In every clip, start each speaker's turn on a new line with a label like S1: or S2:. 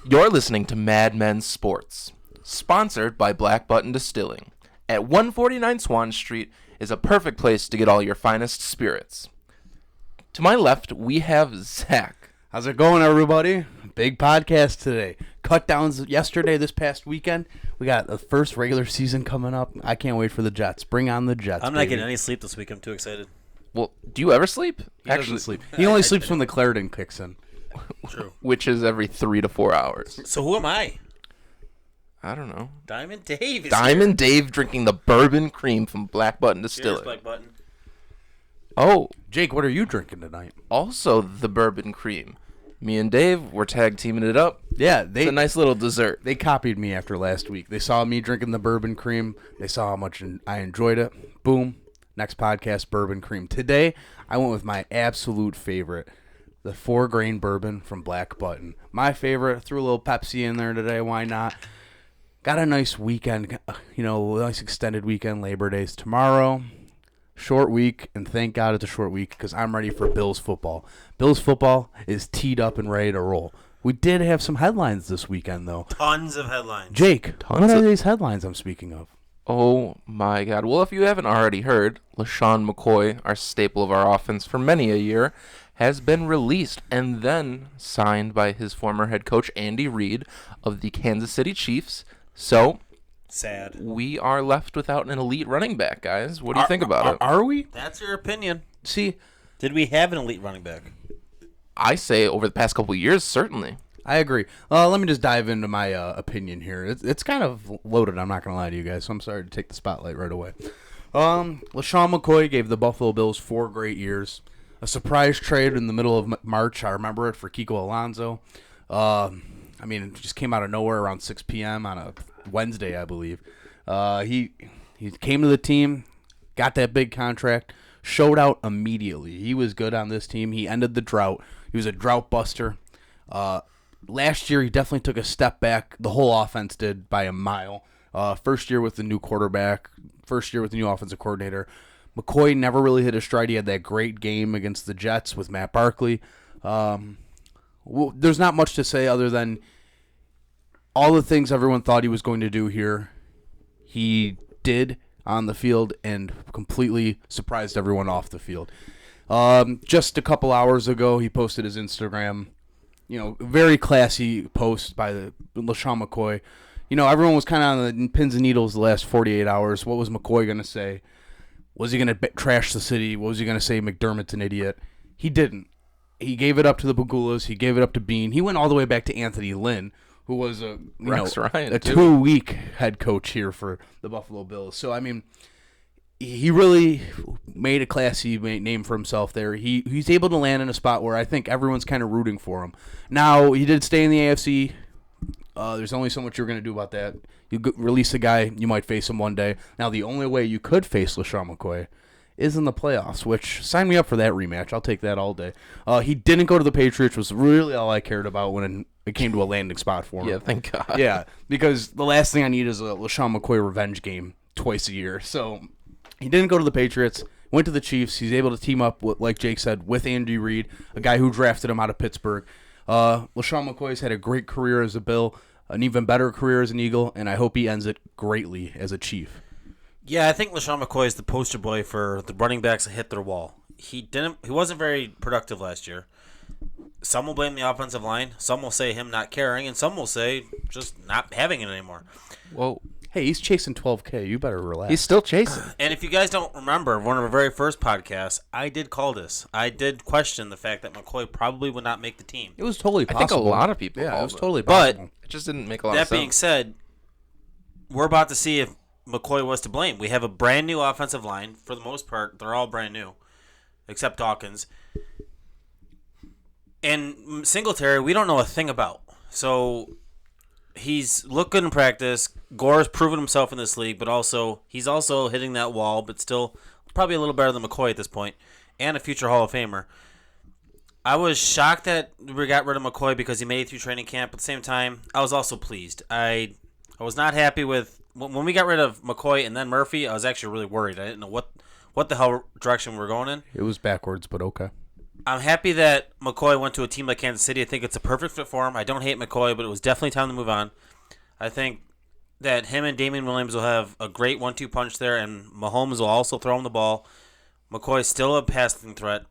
S1: You're listening to Mad Men Sports, sponsored by Black Button Distilling. At 149 Swan Street is a perfect place to get all your finest spirits. To my left, we have Zach.
S2: How's it going, everybody? Big podcast today. Cut downs yesterday, this past weekend. We got the first regular season coming up. I can't wait for the Jets. Bring on the Jets.
S3: I'm not getting any sleep this week. I'm too excited.
S1: Well, do you ever sleep?
S2: He doesn't sleep. He only sleeps when the Claritin kicks in.
S1: True. Which is every 3 to 4 hours.
S3: So who am I?
S1: I don't know.
S3: Diamond Dave is
S1: Diamond Dave drinking the Bourbon Cream from Black Button Distilling.
S3: Cheers, Black Button.
S1: Oh,
S2: Jake, what are you drinking tonight?
S1: also the Bourbon Cream. Me and Dave, we're tag teaming it up.
S2: Yeah,
S1: It's a nice little dessert.
S2: They copied me after last week. They saw me drinking the Bourbon Cream. They saw how much I enjoyed it. Boom. Next podcast, Bourbon Cream. Today, I went with my absolute favorite, the 4-grain bourbon from Black Button. My favorite. Threw a little Pepsi in there today. Why not? Got a nice weekend, nice extended weekend. Labor Day's tomorrow. Short week, and thank God it's a short week because I'm ready for Bills football. Bills football is teed up and ready to roll. We did have some headlines this weekend, though.
S3: Tons of headlines.
S2: Jake, what are these headlines I'm speaking of?
S1: Oh my God. Well, if you haven't already heard, LeSean McCoy, our staple of our offense for many a year, has been released and then signed by his former head coach, Andy Reid, of the Kansas City Chiefs. So,
S3: sad.
S1: We are left without an elite running back, guys. What do you think about it?
S2: Are we?
S3: That's your opinion.
S2: See,
S3: Did we have an elite running back?
S1: I say over the past couple of years, certainly.
S2: I agree. Let me just dive into my opinion here. It's kind of loaded, I'm not going to lie to you guys, so I'm sorry to take the spotlight right away. LeSean McCoy gave the Buffalo Bills 4 great years. A surprise trade in the middle of March, I remember it, for Kiko Alonso. It just came out of nowhere around 6 p.m. on a Wednesday, I believe. He came to the team, got that big contract, showed out immediately. He was good on this team. He ended the drought. He was a drought buster. Last year, he definitely took a step back. The whole offense did by a mile. First year with the new quarterback, first year with the new offensive coordinator. McCoy never really hit a stride. He had that great game against the Jets with Matt Barkley. There's not much to say other than all the things everyone thought he was going to do here, he did on the field and completely surprised everyone off the field. Just a couple hours ago, he posted his Instagram, very classy post by LeSean McCoy. Everyone was kind of on the pins and needles the last 48 hours. What was McCoy going to say? Was he going to trash the city? What was he going to say? McDermott's an idiot. He didn't. He gave it up to the Pagulas. He gave it up to Bean. He went all the way back to Anthony Lynn, who was a 2-week head coach here for the Buffalo Bills. So, he really made a classy name for himself there. He's able to land in a spot where I think everyone's kind of rooting for him. Now, he did stay in the AFC. There's only so much you're going to do about that. You release a guy, you might face him one day. Now, the only way you could face LeSean McCoy is in the playoffs, which, sign me up for that rematch. I'll take that all day. He didn't go to the Patriots, was really all I cared about when it came to a landing spot for him.
S1: Yeah, thank God.
S2: Yeah, because the last thing I need is a LeSean McCoy revenge game twice a year. So he didn't go to the Patriots, went to the Chiefs. He's able to team up, like Jake said, with Andy Reid, a guy who drafted him out of Pittsburgh. LeSean McCoy's had a great career as a Bill, an even better career as an Eagle, and I hope he ends it greatly as a Chief.
S3: Yeah, I think LeSean McCoy is the poster boy for the running backs that hit their wall. He wasn't very productive last year. Some will blame the offensive line, some will say him not caring, and some will say just not having it anymore.
S1: Whoa.
S2: Hey, he's chasing 12K. You better relax.
S1: He's still chasing.
S3: And if you guys don't remember, one of our very first podcasts, I did call this. I did question the fact that McCoy probably would not make the team.
S2: It was totally possible.
S1: I think a lot of people
S2: Yeah, it was
S1: it.
S2: totally possible.
S1: But it just didn't make a lot of sense.
S3: That being said, we're about to see if McCoy was to blame. We have a brand new offensive line. For the most part, they're all brand new, except Dawkins. And Singletary, we don't know a thing about. So he's looked good in practice. Gore's proven himself in this league, but he's also hitting that wall, but still probably a little better than McCoy at this point, and a future Hall of Famer. I was shocked that we got rid of McCoy because he made it through training camp. At the same time, I was also pleased. I was not happy with when we got rid of McCoy and then Murphy. I was actually really worried. I didn't know what the hell direction we were going in.
S2: It was backwards, but okay.
S3: I'm happy that McCoy went to a team like Kansas City. I think it's a perfect fit for him. I don't hate McCoy, but it was definitely time to move on. I think that him and Damian Williams will have a great 1-2 punch there, and Mahomes will also throw him the ball. McCoy's still a passing threat.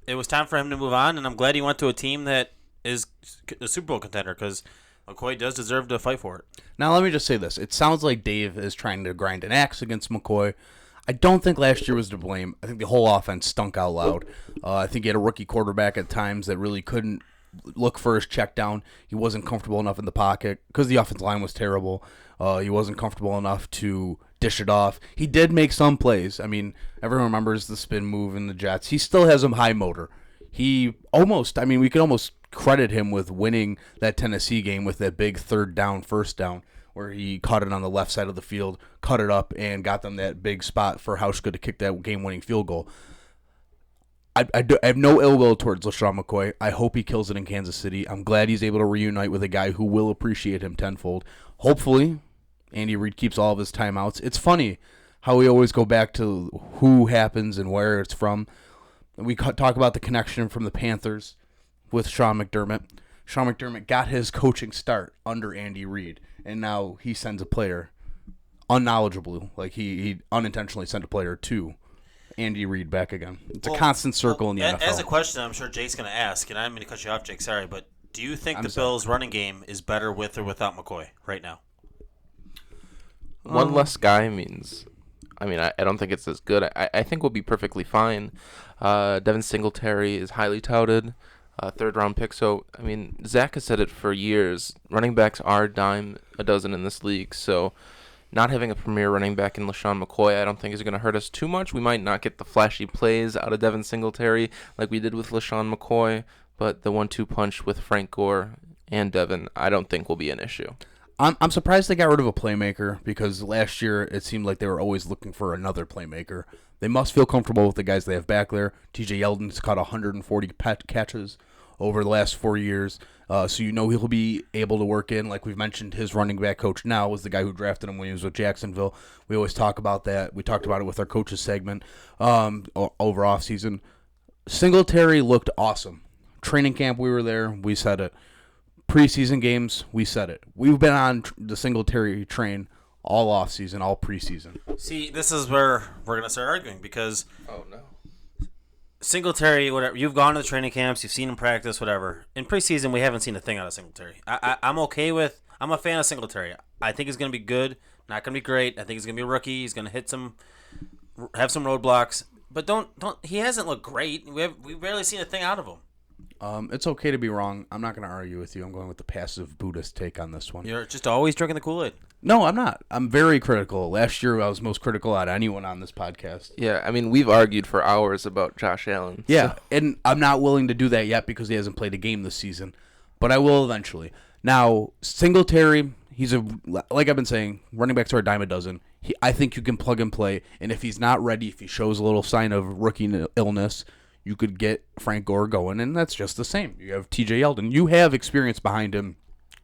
S3: It was time for him to move on, and I'm glad he went to a team that is a Super Bowl contender because McCoy does deserve to fight for it.
S2: Now, let me just say this. It sounds like Dave is trying to grind an axe against McCoy. I don't think last year was to blame. I think the whole offense stunk out loud. I think he had a rookie quarterback at times that really couldn't look for his check down. He wasn't comfortable enough in the pocket because the offensive line was terrible. He wasn't comfortable enough to dish it off. He did make some plays. I mean, everyone remembers the spin move in the Jets. He still has a high motor. We could almost credit him with winning that Tennessee game with that big third down, first down, where he caught it on the left side of the field, cut it up, and got them that big spot for Hauschka to kick that game-winning field goal. I have no ill will towards LeSean McCoy. I hope he kills it in Kansas City. I'm glad he's able to reunite with a guy who will appreciate him tenfold. Hopefully, Andy Reid keeps all of his timeouts. It's funny how we always go back to who happens and where it's from. We talk about the connection from the Panthers with Sean McDermott. Sean McDermott got his coaching start under Andy Reid, and now he sends a player unknowledgeably, like he unintentionally sent a player to Andy Reid back again. It's a constant circle in the NFL.
S3: As a question, I'm sure Jake's going to ask, and I didn't mean to cut you off, Jake, sorry, but do you think the Bills' running game is better with or without McCoy right now?
S1: One less guy means... I don't think it's as good. I think we'll be perfectly fine. Devin Singletary is highly touted, third-round pick. So, Zach has said it for years. Running backs are a dime a dozen in this league. So, not having a premier running back in LeSean McCoy, I don't think is going to hurt us too much. We might not get the flashy plays out of Devin Singletary like we did with LeSean McCoy, but the 1-2 punch with Frank Gore and Devin, I don't think will be an issue.
S2: I'm surprised they got rid of a playmaker because last year it seemed like they were always looking for another playmaker. They must feel comfortable with the guys they have back there. TJ Yeldon's caught 140 catches over the last 4 years, so he'll be able to work in. Like we've mentioned, his running back coach now was the guy who drafted him when he was with Jacksonville. We always talk about that. We talked about it with our coaches segment over offseason. Singletary looked awesome. Training camp, we were there. We said it. Preseason games, we said it. We've been on the Singletary train all offseason, all preseason.
S3: See, this is where we're going to start arguing because Singletary, whatever, you've gone to the training camps, you've seen him practice, whatever. In preseason, we haven't seen a thing out of Singletary. I'm a fan of Singletary. I think he's going to be good, not going to be great. I think he's going to be a rookie. He's going to have some roadblocks. But he hasn't looked great. We've barely seen a thing out of him.
S2: It's okay to be wrong. I'm not going to argue with you. I'm going with the passive Buddhist take on this one.
S3: You're just always drinking the Kool-Aid.
S2: No, I'm not. I'm very critical. Last year, I was most critical out of anyone on this podcast.
S1: Yeah, we've argued for hours about Josh Allen.
S2: Yeah, and I'm not willing to do that yet because he hasn't played a game this season. But I will eventually. Now, Singletary, like I've been saying, running backs are a dime a dozen. I think you can plug and play. And if he's not ready, if he shows a little sign of rookie illness, you could get Frank Gore going, and that's just the same. You have TJ Yeldon. You have experience behind him,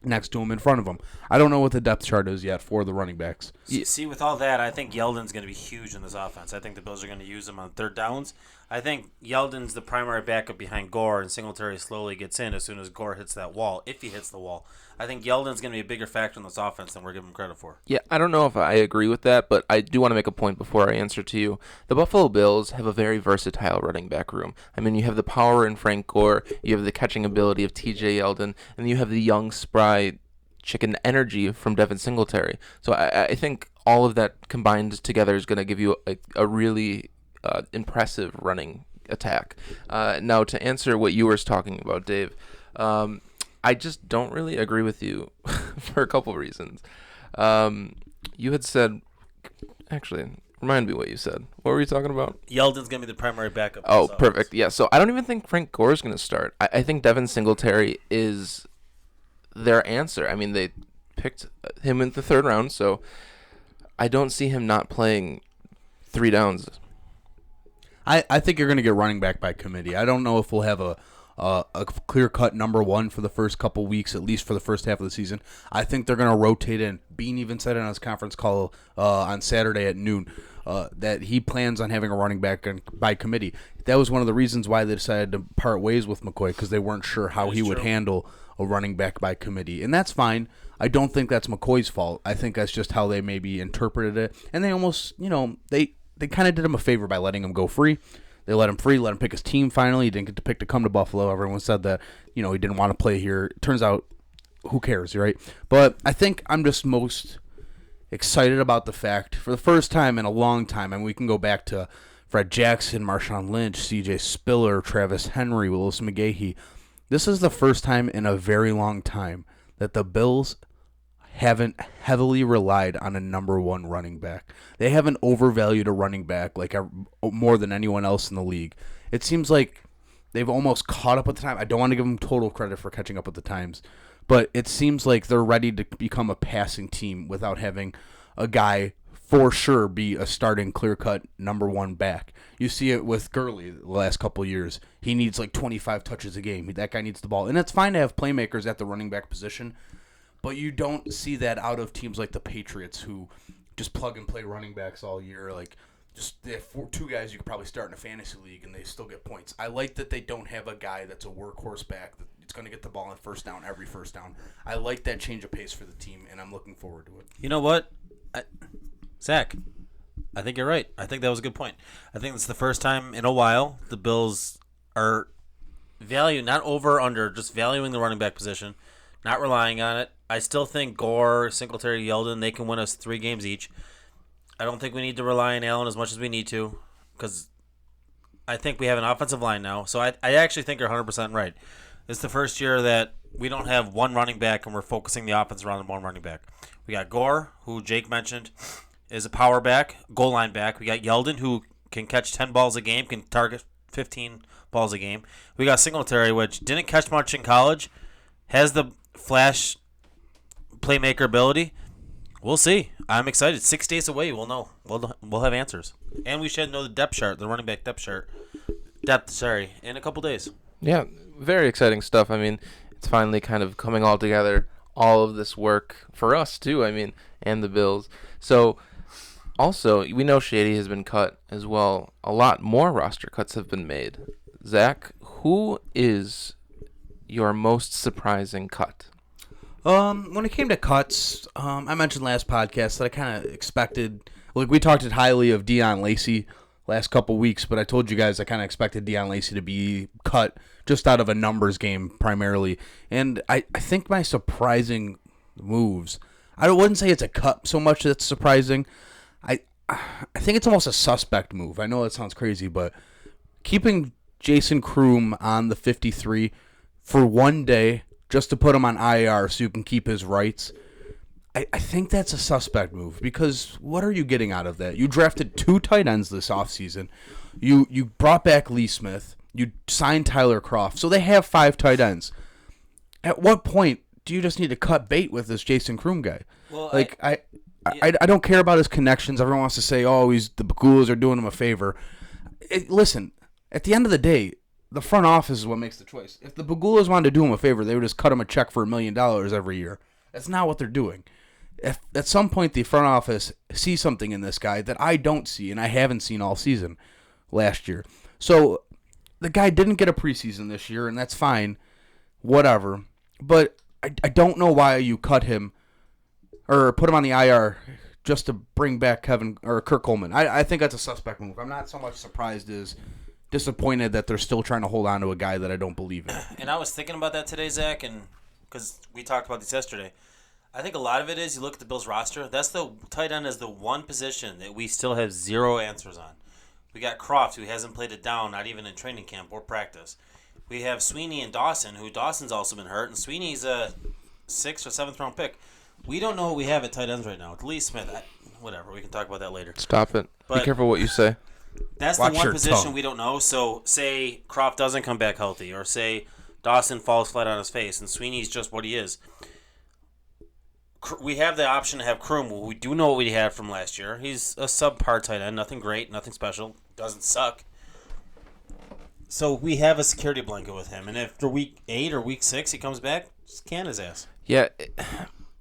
S2: next to him, in front of him. I don't know what the depth chart is yet for the running backs.
S3: See, with all that, I think Yeldon's going to be huge in this offense. I think the Bills are going to use him on third downs. I think Yeldon's the primary backup behind Gore, and Singletary slowly gets in as soon as Gore hits that wall, if he hits the wall. I think Yeldon's going to be a bigger factor in this offense than we're giving him credit for.
S1: Yeah, I don't know if I agree with that, but I do want to make a point before I answer to you. The Buffalo Bills have a very versatile running back room. You have the power in Frank Gore, you have the catching ability of TJ Yeldon, and you have the young, spry chicken energy from Devin Singletary. So I think all of that combined together is going to give you a really impressive running attack. Now, to answer what you were talking about, Dave, I just don't really agree with you for a couple reasons. You had said, actually, remind me what you said. What were you talking about?
S3: Yeldon's going to be the primary backup.
S1: Oh, perfect. Yeah, so I don't even think Frank Gore is going to start. I think Devin Singletary is their answer. They picked him in the third round, so I don't see him not playing 3 downs.
S2: I think you're going to get running back by committee. I don't know if we'll have a a clear-cut number one for the first couple weeks, at least for the first half of the season. I think they're going to rotate in. Bean even said it on his conference call on Saturday at noon that he plans on having a running back by committee. That was one of the reasons why they decided to part ways with McCoy, because they weren't sure how he would handle a running back by committee. And that's fine. I don't think that's McCoy's fault. I think that's just how they maybe interpreted it. And they almost, they kind of did him a favor by letting him go free. They let him free, let him pick his team finally. He didn't get to pick to come to Buffalo. Everyone said that, he didn't want to play here. It turns out, who cares, right? But I think I'm just most excited about the fact, for the first time in a long time, and we can go back to Fred Jackson, Marshawn Lynch, C.J. Spiller, Travis Henry, Willis McGahee. This is the first time in a very long time that the Bills haven't heavily relied on a number one running back. They haven't overvalued a running back more than anyone else in the league. It seems like they've almost caught up with the time. I don't want to give them total credit for catching up with the times, but it seems like they're ready to become a passing team without having a guy for sure be a starting clear-cut number one back. You see it with Gurley the last couple of years. He needs 25 touches a game. That guy needs the ball. And it's fine to have playmakers at the running back position, but you don't see that out of teams like the Patriots, who just plug and play running backs all year. They have two guys you could probably start in a fantasy league, and they still get points. I like that they don't have a guy that's a workhorse back that's going to get the ball on first down every first down. I like that change of pace for the team, and I'm looking forward to it.
S3: You know what, Zach? I think you're right. I think that was a good point. I think it's the first time in a while the Bills are not over or under, just valuing the running back position, not relying on it. I still think Gore, Singletary, Yeldon, they can win us 3 games each. I don't think we need to rely on Allen as much as we need to, because I think we have an offensive line now. So I actually think you're 100% right. It's the first year that we don't have one running back and we're focusing the offense around one running back. We got Gore, who Jake mentioned, is a power back, goal line back. We got Yeldon, who can catch 10 balls a game, can target 15 balls a game. We got Singletary, which didn't catch much in college, has the flash playmaker ability. We'll see. I'm excited. 6 days away, we'll know. We'll have answers, and we should know the depth chart, the running back depth chart, in a couple days.
S1: Yeah, very exciting stuff. I mean, it's finally kind of coming all together. All of this work for us too. I mean, and the Bills. So, also, we know Shady has been cut as well. A lot more roster cuts have been made. Zach, who is your most surprising cut?
S2: When it came to cuts, I mentioned last podcast that I kind of expected, we talked highly of Deion Lacey last couple weeks, but I told you guys I kind of expected Deion Lacey to be cut just out of a numbers game primarily. And I think my surprising moves, I wouldn't say it's a cut so much that's surprising. I think it's almost a suspect move. I know that sounds crazy, but keeping Jason Kroom on the 53 for one day, just to put him on IR so you can keep his rights, I think that's a suspect move, because what are you getting out of that? You drafted 2 tight ends this offseason. You brought back Lee Smith. You signed Tyler Kroft. So they have 5 tight ends. At what point do you just need to cut bait with this Jason Kroom guy?
S3: Well,
S2: I don't care about his connections. Everyone wants to say, the Bagulas are doing him a favor. Listen, at the end of the day, the front office is what makes the choice. If the Bagulas wanted to do him a favor, they would just cut him a check for $1 million every year. That's not what they're doing. If at some point the front office sees something in this guy that I don't see, and I haven't seen all season last year. So the guy didn't get a preseason this year, and that's fine. Whatever. But I don't know why you cut him or put him on the IR just to bring back Kirk Coleman. I think that's a suspect move. I'm not so much surprised as disappointed that they're still trying to hold on to a guy that I don't believe in.
S3: And I was thinking about that today, Zach, and because we talked about this yesterday. I think a lot of it is you look at the Bills roster. That's the tight end is the one position that we still have 0 answers on. We got Kroft, who hasn't played it down, not even in training camp or practice. We have Sweeney and Dawson, who Dawson's also been hurt, and Sweeney's a 6th or 7th round pick. We don't know what we have at tight ends right now. With Lee Smith, whatever, we can talk about that later.
S1: Stop it. Be careful what you say.
S3: That's the one position we don't know. So say Kroft doesn't come back healthy, or say Dawson falls flat on his face, and Sweeney's just what he is. We have the option to have Kroom. We do know what we had from last year. He's a subpar tight end. Nothing great, nothing special. Doesn't suck. So we have a security blanket with him, and after week 8 or week 6 he comes back, just can his ass.
S1: Yeah,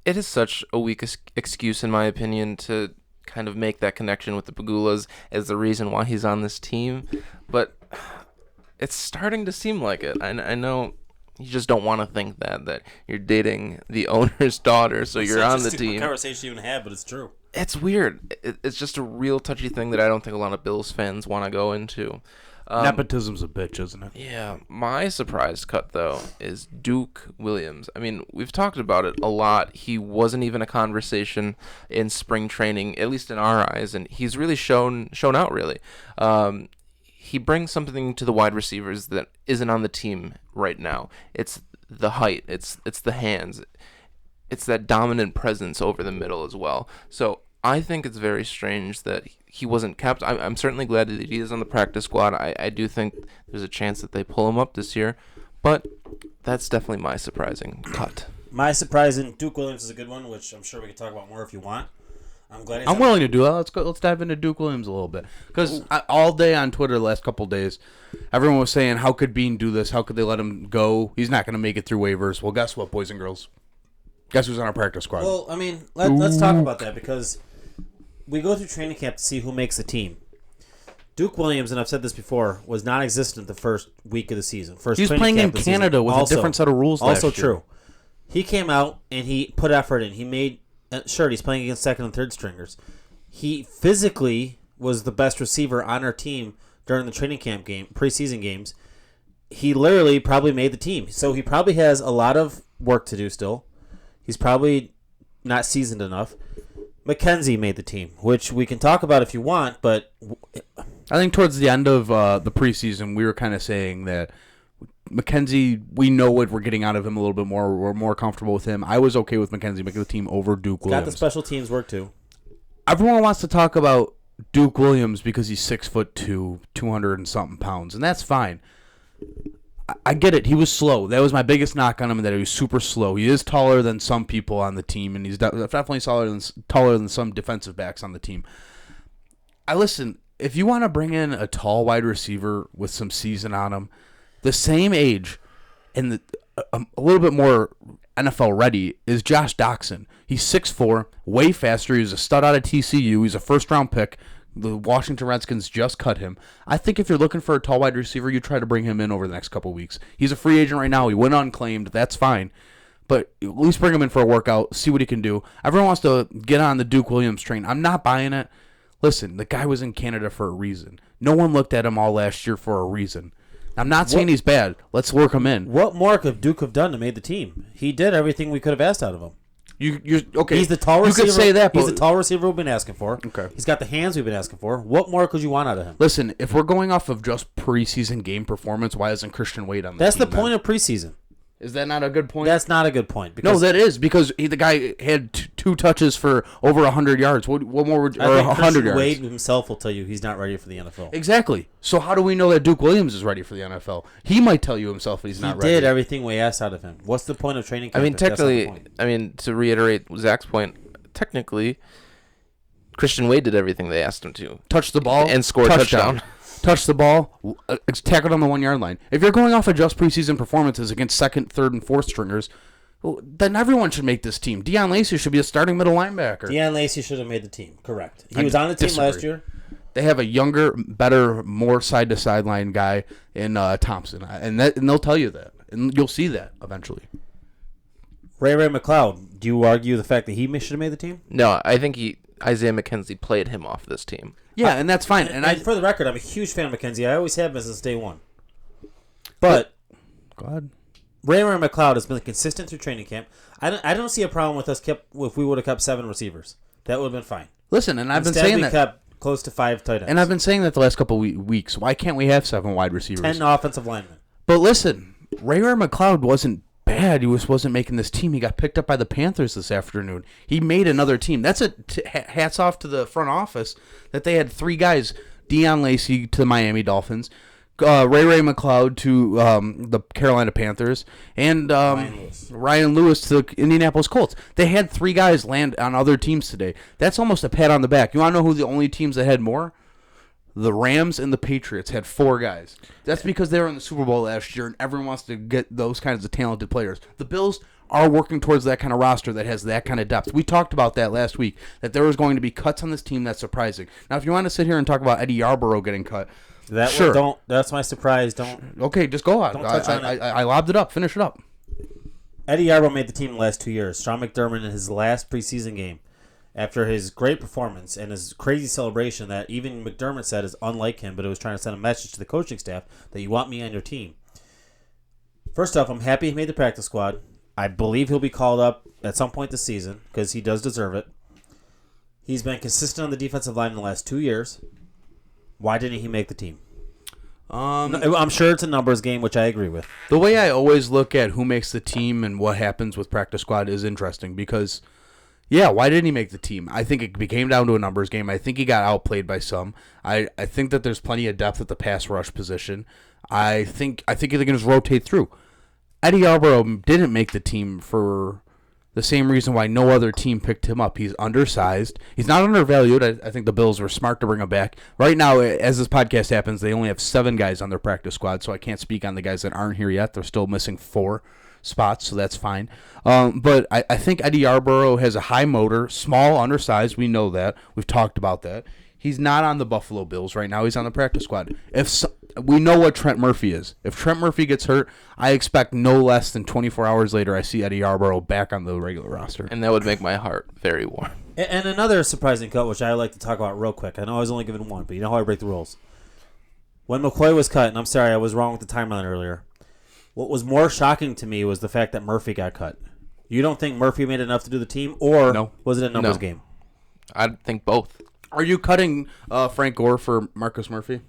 S1: it is such a weak excuse, in my opinion, to kind of make that connection with the Pagulas as the reason why he's on this team. But it's starting to seem like it. I know you just don't want to think that you're dating the owner's daughter, so you're on the team.
S3: Conversation you even had, but it's true.
S1: It's weird. It's just a real touchy thing that I don't think a lot of Bills fans want to go into.
S2: Nepotism's a bitch, isn't it?
S1: Yeah, my surprise cut, though, is Duke Williams. I mean, we've talked about it a lot. He wasn't even a conversation in spring training, at least in our eyes, and he's really shown out, really. He brings something to the wide receivers that isn't on the team right now. It's the height. It's the hands. It's that dominant presence over the middle as well. So I think it's very strange that he wasn't kept. I'm certainly glad that he is on the practice squad. I do think there's a chance that they pull him up this year, but that's definitely my surprising cut.
S3: My surprising Duke Williams is a good one, which I'm sure we can talk about more if you want.
S2: I'm willing to do that. Let's dive into Duke Williams a little bit, because all day on Twitter the last couple of days, everyone was saying, how could Bean do this? How could they let him go? He's not going to make it through waivers. Well, guess what, boys and girls? Guess who's on our practice squad?
S3: Well, I mean, let's talk about that, because we go through training camp to see who makes the team. Duke Williams, and I've said this before, was non-existent the first week of the season.
S2: He was playing in Canada with a different set of rules last year.
S3: Also true. He came out and he put effort in. He made sure he's playing against second and third stringers. He physically was the best receiver on our team during the training camp preseason games. He literally probably made the team. So he probably has a lot of work to do still. He's probably not seasoned enough. McKenzie made the team, which we can talk about if you want, but
S2: I think towards the end of the preseason, we were kind of saying that McKenzie, we know what we're getting out of him a little bit more. We're more comfortable with him. I was okay with McKenzie making the team over Duke Williams.
S3: Got the special teams work too.
S2: Everyone wants to talk about Duke Williams because he's 6'2", 200 and something pounds, and that's fine. I get it. He was slow. That was my biggest knock on him, that he was super slow. He is taller than some people on the team, and he's definitely taller than some defensive backs on the team. Listen, if you want to bring in a tall wide receiver with some season on him, the same age and a little bit more NFL ready is Josh Doxson. He's 6'4", way faster. He's a stud out of TCU. He's a first-round pick. The Washington Redskins just cut him. I think if you're looking for a tall wide receiver, you try to bring him in over the next couple of weeks. He's a free agent right now. He went unclaimed. That's fine. But at least bring him in for a workout, see what he can do. Everyone wants to get on the Duke Williams train. I'm not buying it. Listen, the guy was in Canada for a reason. No one looked at him all last year for a reason. I'm not saying he's bad. Let's work him in.
S3: What more could Duke have done to make the team? He did everything we could have asked out of him.
S2: You're okay.
S3: He's the tall receiver.
S2: You could say that, but
S3: he's the tall receiver we've been asking for.
S2: Okay.
S3: He's got the hands we've been asking for. What more could you want out of him?
S2: Listen, if we're going off of just preseason game performance, why isn't Christian Wade on the
S3: That's
S2: team?
S3: the point of preseason.
S2: Is that not a good point?
S3: That's not a good point.
S2: No, that is, because the guy had two touches for over 100 yards. What more would, or 100 yards?
S3: Wade himself will tell you he's not ready for the NFL.
S2: Exactly. So how do we know that Duke Williams is ready for the NFL? He might tell you himself he's not ready.
S3: He did everything we asked out of him. What's the point of training camp?
S1: I mean, technically, to reiterate Zach's point, technically, Christian Wade did everything they asked him to.
S2: Touch the ball.
S1: And score a touchdown.
S2: Touch the ball, tackled on the 1 yard line. If you're going off of just preseason performances against second, third, and fourth stringers, well, then everyone should make this team. Deion Lacey should be a starting middle linebacker.
S3: Deion Lacey should have made the team. Correct. He was on the team last year.
S2: They have a younger, better, more side to sideline guy in Thompson, and they'll tell you that, and you'll see that eventually.
S3: Ray McLeod. Do you argue the fact that he should have made the team?
S1: No, I think Isaiah McKenzie played him off this team.
S2: Yeah, and that's fine.
S3: And for the record, I'm a huge fan of McKenzie. I always have been since day one. But
S2: go ahead.
S3: Ray McLeod has been consistent through training camp. I don't see a problem with us if we would have kept 7 receivers. That would have been fine.
S2: Listen, and I've been
S3: Instead,
S2: saying
S3: we
S2: that.
S3: kept close to 5 tight ends.
S2: And I've been saying that the last couple weeks. Why can't we have 7 wide receivers?
S3: 10 offensive linemen.
S2: But listen, Ray McLeod wasn't bad. He wasn't making this team. He got picked up by the Panthers this afternoon. He made another team. That's hats off to the front office that they had 3 guys. Deion Lacey to the Miami Dolphins, Ray McLeod to the Carolina Panthers, and Ryan Lewis to the Indianapolis Colts. They had 3 guys land on other teams today. That's almost a pat on the back. You want to know who the only teams that had more? The Rams and the Patriots had 4 guys. That's because they were in the Super Bowl last year, and everyone wants to get those kinds of talented players. The Bills are working towards that kind of roster that has that kind of depth. We talked about that last week, that there was going to be cuts on this team that's surprising. Now, if you want to sit here and talk about Eddie Yarborough getting cut, sure.
S3: That's my surprise. Don't.
S2: Okay, just go on.
S3: Don't touch on it.
S2: I lobbed it up. Finish it up.
S3: Eddie Yarborough made the team the last 2 years. Sean McDermott in his last preseason game, after his great performance and his crazy celebration that even McDermott said is unlike him, but it was trying to send a message to the coaching staff that you want me on your team. First off, I'm happy he made the practice squad. I believe he'll be called up at some point this season because he does deserve it. He's been consistent on the defensive line in the last 2 years. Why didn't he make the team? I'm sure it's a numbers game, which I agree with.
S2: The way I always look at who makes the team and what happens with practice squad is interesting because, yeah, why didn't he make the team? I think it came down to a numbers game. I think he got outplayed by some. I think that there's plenty of depth at the pass rush position. I think they can just rotate through. Eddie Yarborough didn't make the team for the same reason why no other team picked him up. He's undersized. He's not undervalued. I think the Bills were smart to bring him back. Right now, as this podcast happens, they only have 7 guys on their practice squad, so I can't speak on the guys that aren't here yet. They're still missing 4 spots, so that's fine. But I think Eddie Yarborough has a high motor, small, undersized. We know that. We've talked about that. He's not on the Buffalo Bills right now. He's on the practice squad. We know what Trent Murphy is. If Trent Murphy gets hurt, I expect no less than 24 hours later I see Eddie Yarborough back on the regular roster.
S1: And that would make my heart very warm.
S3: And another surprising cut, which I like to talk about real quick. I know I was only given one, but you know how I break the rules. When McCoy was cut, and I'm sorry, I was wrong with the timeline earlier, what was more shocking to me was the fact that Murphy got cut. You don't think Murphy made enough to do the team, or was it a numbers game?
S1: I think both.
S2: Are you cutting Frank Gore for Marcus Murphy?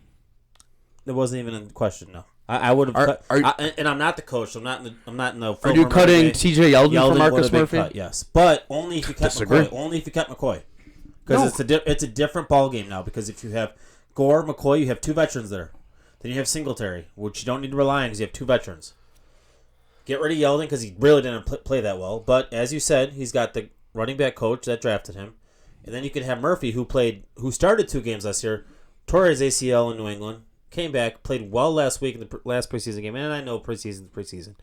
S3: It wasn't even in question. No, I would have cut. And I'm not the coach. So I'm not in the.
S2: Are you cutting T.J. Yeldon for Marcus Murphy?
S3: Cut, yes, but only if you cut McCoy. Only if you cut McCoy, because it's a different ball game now. Because if you have Gore, McCoy, you have 2 veterans there. Then you have Singletary, which you don't need to rely on because you have 2 veterans. Get rid of Yeldon because he really didn't play that well. But as you said, he's got the running back coach that drafted him. And then you can have Murphy, who started 2 games last year, tore his ACL in New England, came back, played well last week in the last preseason game, and I know preseason.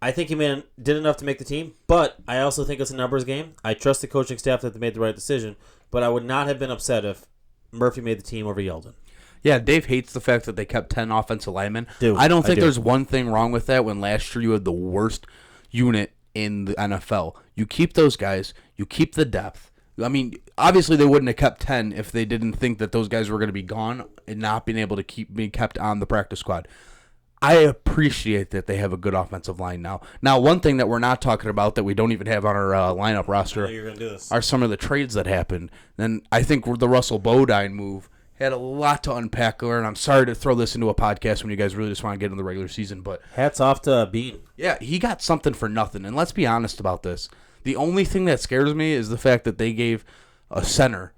S3: I think he did enough to make the team, but I also think it's a numbers game. I trust the coaching staff that they made the right decision, but I would not have been upset if Murphy made the team over Yeldon.
S2: Yeah, Dave hates the fact that they kept 10 offensive linemen.
S3: I
S2: don't think there's one thing wrong with that when last year you had the worst unit in the NFL. You keep those guys, you keep the depth. I mean, obviously they wouldn't have kept 10 if they didn't think that those guys were going to be gone and not being able to be kept on the practice squad. I appreciate that they have a good offensive line now. Now, one thing that we're not talking about that we don't even have on our lineup roster are some of the trades that happened. And I think the Russell Bodine move had a lot to unpack there, and I'm sorry to throw this into a podcast when you guys really just want to get in the regular season. But
S3: hats off to Bean.
S2: Yeah, he got something for nothing. And let's be honest about this. The only thing that scares me is the fact that they gave a center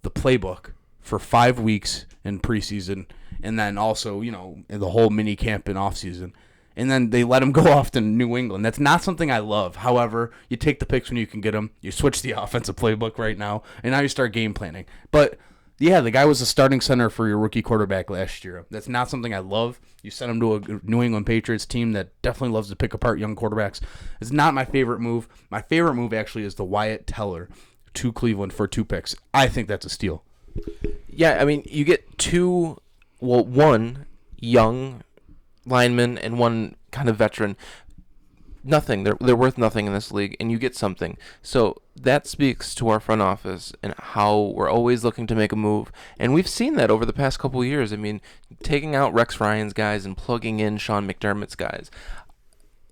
S2: the playbook for 5 weeks in preseason and then also, in the whole mini camp in offseason. And then they let him go off to New England. That's not something I love. However, you take the picks when you can get them. You switch the offensive playbook right now, and now you start game planning. But yeah, the guy was a starting center for your rookie quarterback last year. That's not something I love. You sent him to a New England Patriots team that definitely loves to pick apart young quarterbacks. It's not my favorite move. My favorite move actually is the Wyatt Teller to Cleveland for 2 picks. I think that's a steal.
S1: Yeah, I mean, you get one young lineman and one kind of veteran. Nothing. They're worth nothing in this league, and you get something. So that speaks to our front office and how we're always looking to make a move. And we've seen that over the past couple of years. I mean, taking out Rex Ryan's guys and plugging in Sean McDermott's guys.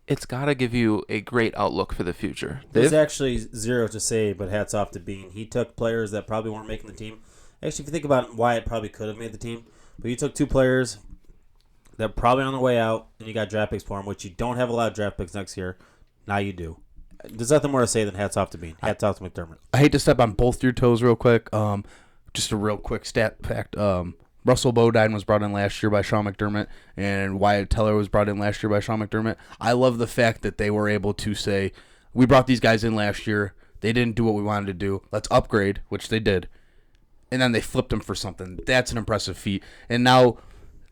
S1: It's got to give you a great outlook for the future.
S3: There's actually zero to say, but hats off to Bean. He took players that probably weren't making the team. Actually, if you think about why it probably could have made the team, but you took 2 players that are probably on the way out, and you got draft picks for them, which you don't have a lot of draft picks next year. Now you do. There's nothing more to say than hats off to Bean. Hats off to McDermott.
S2: I hate to step on both your toes real quick. Just a real quick stat fact. Russell Bodine was brought in last year by Sean McDermott, and Wyatt Teller was brought in last year by Sean McDermott. I love the fact that they were able to say, we brought these guys in last year. They didn't do what we wanted to do. Let's upgrade, which they did. and then they flipped him for something. That's an impressive feat. And now,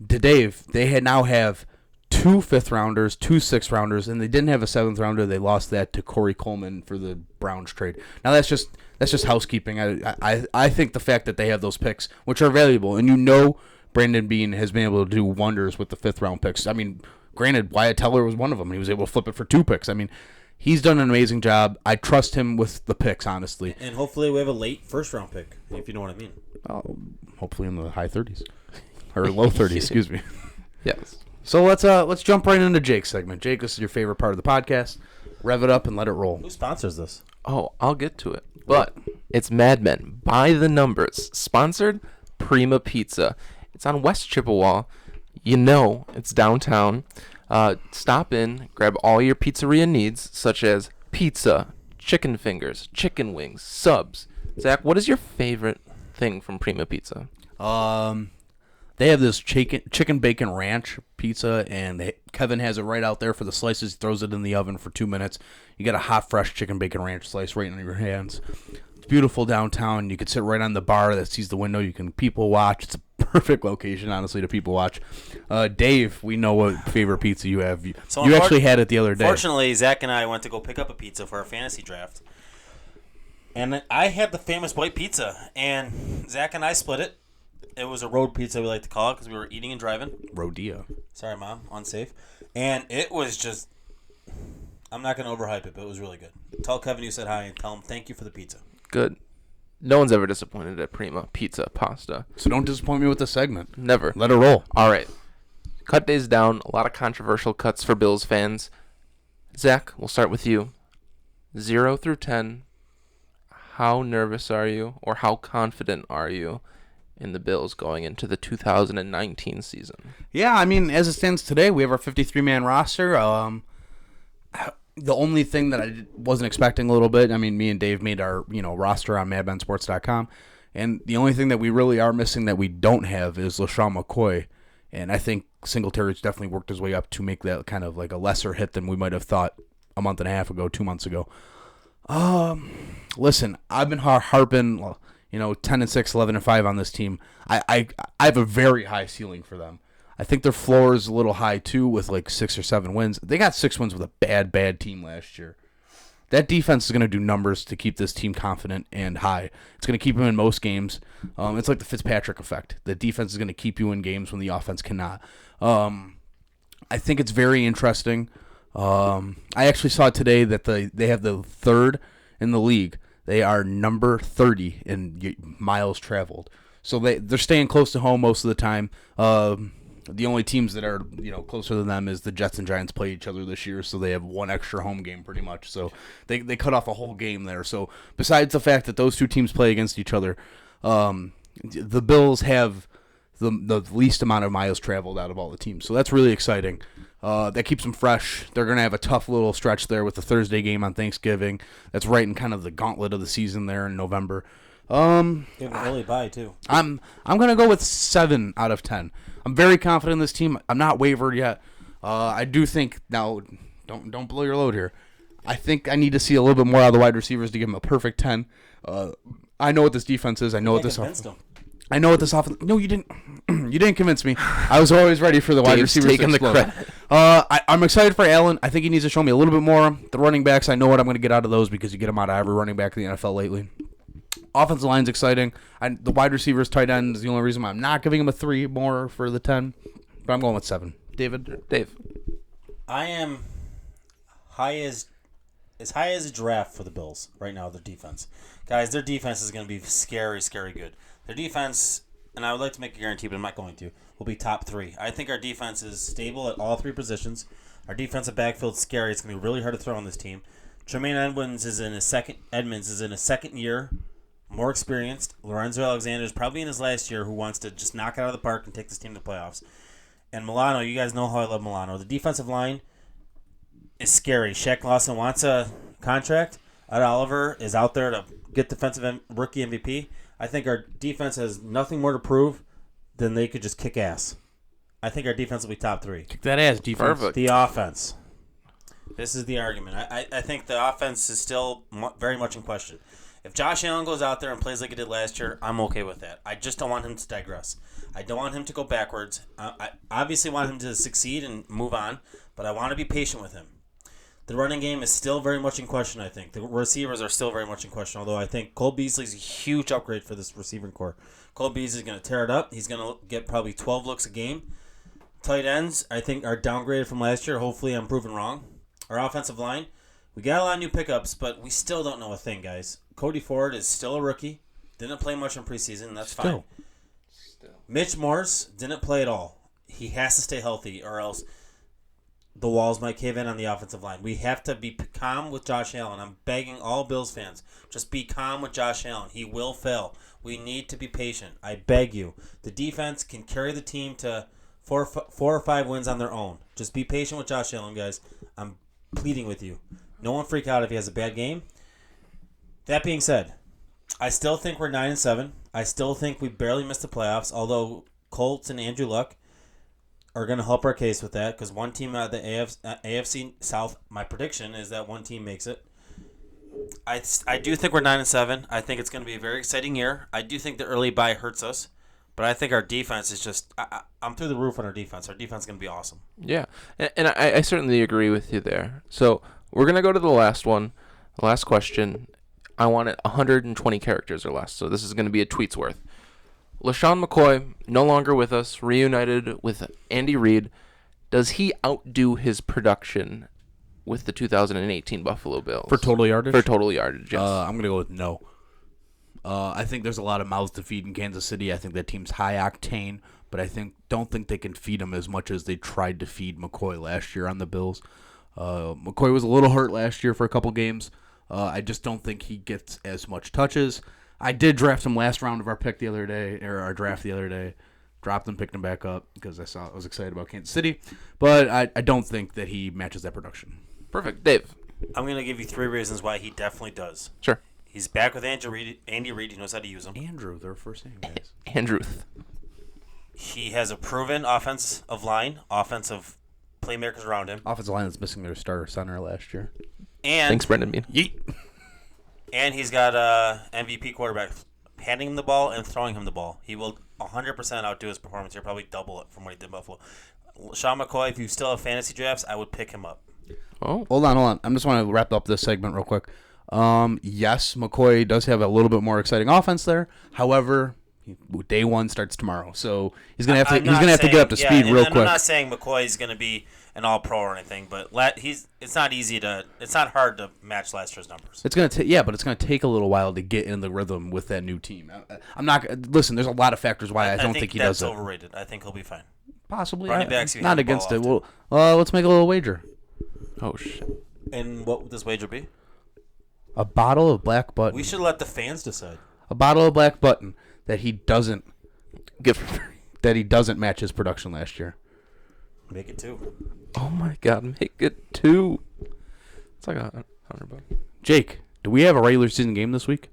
S2: to Dave, they now have 2 5th-rounders, 2 6th-rounders, and they didn't have a 7th-rounder. They lost that to Corey Coleman for the Browns trade. Now, that's just housekeeping. I think the fact that they have those picks, which are valuable, and Brandon Beane has been able to do wonders with the 5th-round picks. I mean, granted, Wyatt Teller was one of them. He was able to flip it for 2 picks. I mean, he's done an amazing job. I trust him with the picks, honestly.
S3: And hopefully we have a late first-round pick, if you know what I mean.
S2: Hopefully in the high 30s. Or low 30s, excuse me.
S1: Yes.
S2: So let's jump right into Jake's segment. Jake, this is your favorite part of the podcast. Rev it up and let it roll.
S3: Who sponsors this?
S1: Oh, I'll get to it. But it's Mad Men by the numbers. Sponsored Prima Pizza. It's on West Chippewa. It's downtown. Stop in, grab all your pizzeria needs, such as pizza, chicken fingers, chicken wings, subs. Zach, what is your favorite thing from Prima Pizza?
S2: They have this chicken bacon ranch pizza, and Kevin has it right out there for the slices. He throws it in the oven for 2 minutes. You get a hot, fresh chicken bacon ranch slice right in your hands. It's beautiful downtown. You could sit right on the bar that sees the window. You can people watch. It's a perfect location, honestly, to people watch. Dave, we know what favorite pizza you have. You actually had it the other day.
S3: Fortunately, Zach and I went to go pick up a pizza for our fantasy draft. And I had the famous white pizza, and Zach and I split it. It was a road pizza, we like to call it, because we were eating and driving.
S2: Rodeo.
S3: Sorry, Mom. Unsafe. And it was just... I'm not going to overhype it, but it was really good. Tell Kevin you said hi and tell him thank you for the pizza.
S1: Good. No one's ever disappointed at Prima Pizza Pasta.
S2: So don't disappoint me with the segment.
S1: Never.
S2: Let it roll.
S1: All right. Cut days down. A lot of controversial cuts for Bills fans. Zach, we'll start with you. 0 through 10. How nervous are you, or how confident are you in the Bills going into the 2019 season?
S2: Yeah, I mean, as it stands today, we have our 53-man roster. The only thing that I wasn't expecting a little bit, I mean, me and Dave made our roster on madmensports.com, and the only thing that we really are missing that we don't have is LeSean McCoy, and I think Singletary's definitely worked his way up to make that kind of like a lesser hit than we might have thought a month and a half ago, 2 months ago. Listen, I've been harping, 10-6, 11-5 on this team. I have a very high ceiling for them. I think their floor is a little high too, with like 6 or 7 wins. They got 6 wins with a bad team last year. That defense is going to do numbers to keep this team confident and high. It's going to keep them in most games. It's like the Fitzpatrick effect. The defense is going to keep you in games when the offense cannot. I think it's very interesting. I actually saw today that they have the 3rd in the league. They are number 30 in miles traveled. So they're staying close to home most of the time. The only teams that are closer than them is the Jets and Giants play each other this year, so they have one extra home game pretty much. So they cut off a whole game there. So besides the fact that those 2 teams play against each other, the Bills have the least amount of miles traveled out of all the teams. So that's really exciting. That keeps them fresh. They're going to have a tough little stretch there with the Thursday game on Thanksgiving. That's right in kind of the gauntlet of the season there in November.
S3: They have an early bye too.
S2: I'm going to go with 7 out of 10. I'm very confident in this team. I'm not wavered yet. I do think now, don't blow your load here. I think I need to see a little bit more out of the wide receivers to give them a perfect 10. I know what this defense is. I know what this offense. I know what this offense. No, you didn't. You didn't convince me. I was always ready for the wide receivers.
S1: Taking the credit.
S2: I'm excited for Allen. I think he needs to show me a little bit more. The running backs, I know what I'm going to get out of those because you get them out of every running back in the NFL lately. Offensive line's exciting. The wide receivers, tight end is the only reason why I'm not giving him a 3 more for the 10. But I'm going with 7. Dave.
S3: I am as high as a giraffe for the Bills right now. Their defense, guys, their defense is going to be scary good. Their defense, and I would like to make a guarantee, but I'm not going to, will be top 3. I think our defense is stable at all 3 positions. Our defensive backfield is scary. It's going to be really hard to throw on this team. Tremaine Edmonds is in his second year, more experienced. Lorenzo Alexander is probably in his last year, who wants to just knock it out of the park and take this team to the playoffs. And Milano, you guys know how I love Milano. The defensive line is scary. Shaq Lawson wants a contract. Ed Oliver is out there to get defensive rookie MVP. I think our defense has nothing more to prove than they could just kick ass. I think our defense will be top 3.
S2: Kick that ass, defense.
S1: Perfect.
S3: The offense. This is the argument. I think the offense is still very much in question. If Josh Allen goes out there and plays like he did last year, I'm okay with that. I just don't want him to digress. I don't want him to go backwards. I obviously want him to succeed and move on, but I want to be patient with him. The running game is still very much in question, I think. The receivers are still very much in question, although I think Cole Beasley's a huge upgrade for this receiving core. Cole Beasley's going to tear it up. He's going to get probably 12 looks a game. Tight ends, I think, are downgraded from last year. Hopefully I'm proven wrong. Our offensive line, we got a lot of new pickups, but we still don't know a thing, guys. Cody Ford is still a rookie. Didn't play much in preseason. That's fine. Mitch Morse didn't play at all. He has to stay healthy or else the walls might cave in on the offensive line. We have to be calm with Josh Allen. I'm begging all Bills fans, just be calm with Josh Allen. He will fail. We need to be patient. I beg you. The defense can carry the team to four or five wins on their own. Just be patient with Josh Allen, guys. I'm pleading with you. No one freak out if he has a bad game. That being said, I still think we're 9-7. I still think we barely missed the playoffs, although Colts and Andrew Luck are going to help our case with that because one team out of the AFC South, my prediction is that one team makes it. I do think we're 9-7. I think it's going to be a very exciting year. I do think the early bye hurts us, but I think our defense is just I'm through the roof on our defense. Our defense is going to be awesome.
S1: Yeah, and I certainly agree with you there. So we're going to go to the last one, the last question. I want it 120 characters or less, so this is going to be a tweet's worth. LeSean McCoy, no longer with us, reunited with Andy Reid. Does he outdo his production with the 2018 Buffalo Bills?
S2: For total yardage?
S1: For total yardage, yes.
S2: I'm going to go with no. I think there's a lot of mouths to feed in Kansas City. I think that team's high octane, but I don't think they can feed him as much as they tried to feed McCoy last year on the Bills. McCoy was a little hurt last year for a couple games. I just don't think he gets as much touches. I did draft him last round of our draft the other day. Dropped him, picked him back up because I was excited about Kansas City. But I don't think that he matches that production.
S1: Perfect. Dave.
S3: I'm going to give you 3 reasons why he definitely does.
S1: Sure.
S3: He's back with Andy Reid. He knows how to use him.
S2: Andrew, their first name, guys.
S1: Andrew.
S3: He has a proven offensive playmakers around him.
S2: Offensive line that's missing their starter center last year.
S3: And
S1: Thanks, Brendan Bean.
S2: Yeet.
S3: And he's got a MVP quarterback handing him the ball and throwing him the ball. He will 100% outdo his performance here, probably double it from what he did in Buffalo. Sean McCoy, if you still have fantasy drafts, I would pick him up.
S1: Oh,
S2: Hold on. I just want to wrap up this segment real quick. Yes, McCoy does have a little bit more exciting offense there. However, day one starts tomorrow, so he's gonna have to get up to speed real quick.
S3: I'm not saying McCoy is going to be an all-pro or anything, but it's not hard to match last year's numbers.
S2: It's gonna but it's gonna take a little while to get in the rhythm with that new team. I'm not listen. There's a lot of factors why I don't think he does it.
S3: That's overrated. I think he'll be fine.
S2: Possibly,
S3: Running backs, you
S2: not
S3: hand the
S2: against
S3: ball
S2: it. Well, let's make a little wager.
S1: Oh shit.
S3: And what would this wager be?
S2: A bottle of Black Button.
S3: We should let the fans decide.
S2: A bottle of Black Button that he doesn't
S1: Get for free.
S2: that he doesn't match his production last year.
S3: Make it 2.
S1: Oh my God, make it 2. It's like $100.
S2: Jake, do we have a regular season game this week?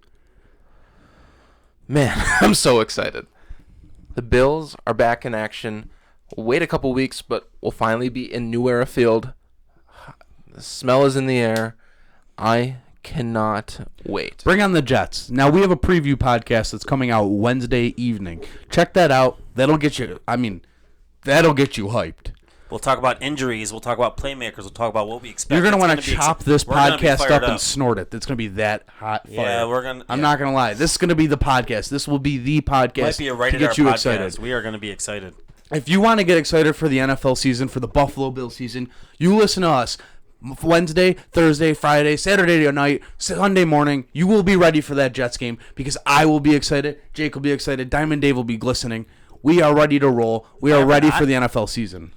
S1: Man, I'm so excited. The Bills are back in action. We'll wait a couple weeks, but we'll finally be in New Era Field. The smell is in the air. I cannot wait.
S2: Bring on the Jets. Now, we have a preview podcast that's coming out Wednesday evening. Check that out. That'll get you hyped.
S3: We'll talk about injuries. We'll talk about playmakers. We'll talk about what we expect.
S2: You're going to want to chop this podcast up and snort it. It's going to be that hot fire.
S3: Yeah,
S2: I'm not going to lie. This is going to be the podcast. This will be the podcast
S3: Might be a
S2: to get you
S3: podcast.
S2: excited.
S3: We are going to be excited.
S2: If you want to get excited for the NFL season, for the Buffalo Bills season, you listen to us. Wednesday, Thursday, Friday, Saturday night, Sunday morning, you will be ready for that Jets game because I will be excited. Jake will be excited. Diamond Dave will be glistening. We are ready to roll. We are ready for the NFL season.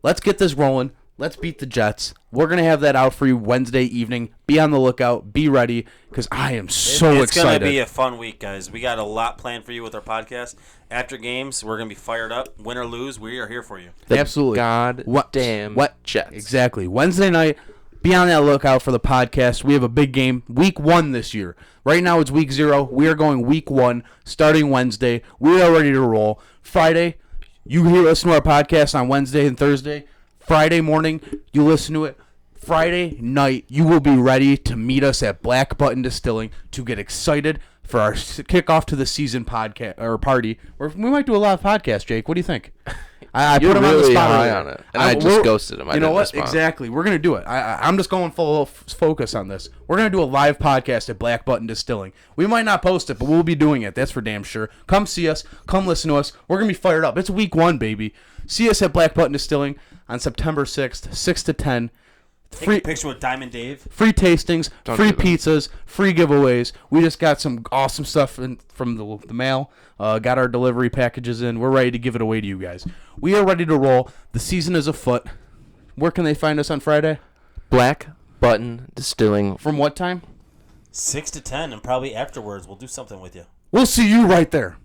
S2: Let's get this rolling. Let's beat the Jets. We're going to have that out for you Wednesday evening. Be on the lookout. Be ready because I am so excited.
S3: It's going to be a fun week, guys. We got a lot planned for you with our podcast. After games, we're going to be fired up. Win or lose, we are here for you.
S2: Absolutely.
S1: Goddamn Jets.
S2: Exactly. Wednesday night, be on that lookout for the podcast. We have a big game. Week 1 this year. Right now it's week 0. We are going week 1 starting Wednesday. We are ready to roll. Friday, you listen to our podcast on Wednesday and Thursday. Friday morning, you listen to it. Friday night, you will be ready to meet us at Black Button Distilling to get excited for our kickoff to the season podcast or party. Or we might do a live podcast, Jake. What do you think? I
S1: You're
S2: put him on the
S1: really
S2: spot
S1: high
S2: earlier.
S1: on it, and I just ghosted him.
S2: You know what? Exactly. We're gonna do it. I'm just going full focus on this. We're gonna do a live podcast at Black Button Distilling. We might not post it, but we'll be doing it. That's for damn sure. Come see us. Come listen to us. We're gonna be fired up. It's week 1, baby. See us at Black Button Distilling on September 6th, 6 to 10.
S3: Take a picture with Diamond Dave.
S2: Free tastings,
S1: Don't
S2: free
S1: do that.
S2: pizzas, free giveaways. We just got some awesome stuff from the mail. Got our delivery packages in. We're ready to give it away to you guys. We are ready to roll. The season is afoot. Where can they find us on Friday?
S1: Black Button Distilling.
S2: From what time?
S3: 6 to 10, and probably afterwards we'll do something with you.
S2: We'll see you right there.